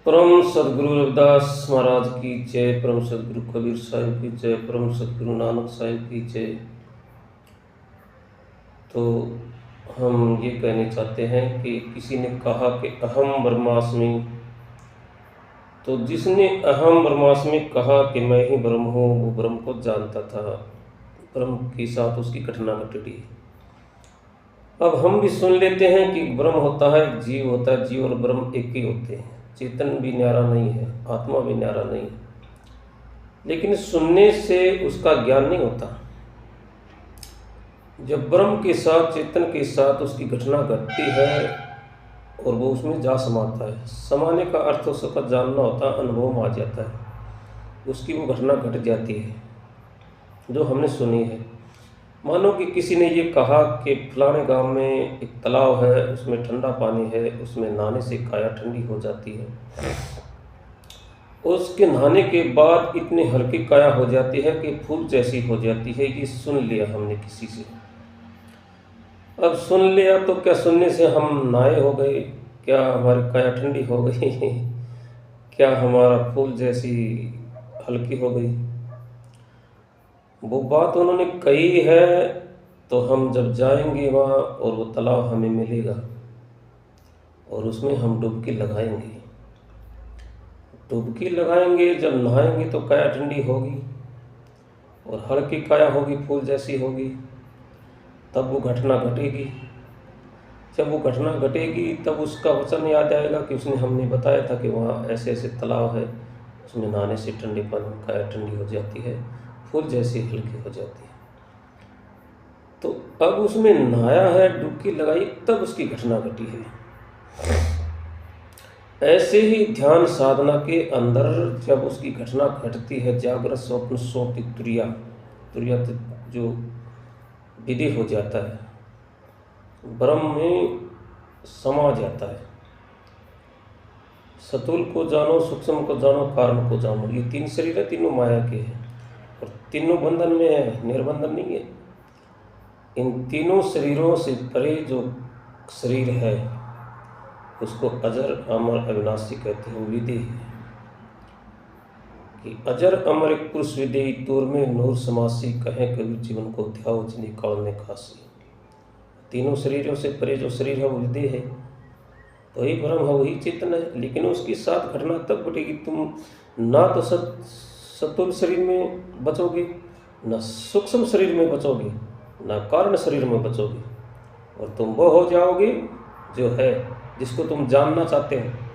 परम सदगुरु रविदास महाराज की जय, परम सदगुरु कबीर साहिब की जय, परम सदगुरु नानक साहिब की जय। तो हम ये कहने चाहते हैं कि किसी ने कहा कि अहम ब्रह्मास्मि, तो जिसने अहम ब्रह्मास्मि कहा कि मैं ही ब्रह्म हूँ, वो ब्रह्म को जानता था। ब्रह्म के साथ उसकी घटना घटी। अब हम भी सुन लेते हैं कि ब्रह्म होता है, जीव होता है, जीव और ब्रह्म एक ही होते हैं। चेतन भी न्यारा नहीं है, आत्मा भी न्यारा नहीं है, लेकिन सुनने से उसका ज्ञान नहीं होता। जब ब्रह्म के साथ, चेतन के साथ उसकी घटना घटती है और वो उसमें जा समाता है, समाने का अर्थ उसका जानना होता है, अनुभव में आ जाता है, उसकी वो घटना घट जाती है जो हमने सुनी है। मानो कि किसी ने ये कहा कि फलाने गांव में एक तालाब है, उसमें ठंडा पानी है, उसमें नहाने से काया ठंडी हो जाती है। उसके नहाने के बाद इतनी हल्की काया हो जाती है कि फूल जैसी हो जाती है। ये सुन लिया हमने किसी से। अब सुन लिया तो क्या सुनने से हम नहाए हो गए? क्या हमारी काया ठंडी हो गई? क्या हमारा फूल जैसी हल्की हो गई? वो बात उन्होंने कही है, तो हम जब जाएंगे वहाँ और वो तालाब हमें मिलेगा और उसमें हम डुबकी लगाएंगे। डुबकी लगाएंगे, जब नहाएंगे तो काया ठंडी होगी और हल्की काया होगी, फूल जैसी होगी। तब वो घटना घटेगी। जब वो घटना घटेगी तब उसका वचन याद आएगा कि उसने हमने बताया था कि वहाँ ऐसे ऐसे तालाब है, उसमें नहाने से ठंडी पानी काया ठंडी हो जाती है, फूल जैसी हल्की हो जाती है। तो अब उसमें नहाया है, डुबकी लगाई, तब उसकी घटना घटी है। ऐसे ही ध्यान साधना के अंदर जब उसकी घटना घटती है, जागृत स्वप्न स्वप्न तुरिया जो विधि हो जाता है, ब्रह्म में समा जाता है। सतुल को जानो, सूक्ष्म को जानो, कारण को जानो। ये तीन शरीर है, तीनों माया के हैं और तीनों बंधन में है, निर्बंधन नहीं है। इन तीनों शरीरों से परे जो शरीर है उसको अजर अमर अविनाशी कहते हैं। विधि है कि अजर अमर एक पुरुष विधि, तूर में नूर समासी, कहें कभी जीवन को ध्याओ जिनी काल में खासी। तीनों शरीरों से परे जो शरीर है वो विधि है, तो वही ब्रह्म है, वही चेतन है। लेकिन उसकी साथ घटना तब घटेगी, तुम ना तो सतुल शरीर में बचोगे, न सूक्ष्म शरीर में बचोगे, न कारण शरीर में बचोगे, और तुम वो हो जाओगे जो है, जिसको तुम जानना चाहते हो।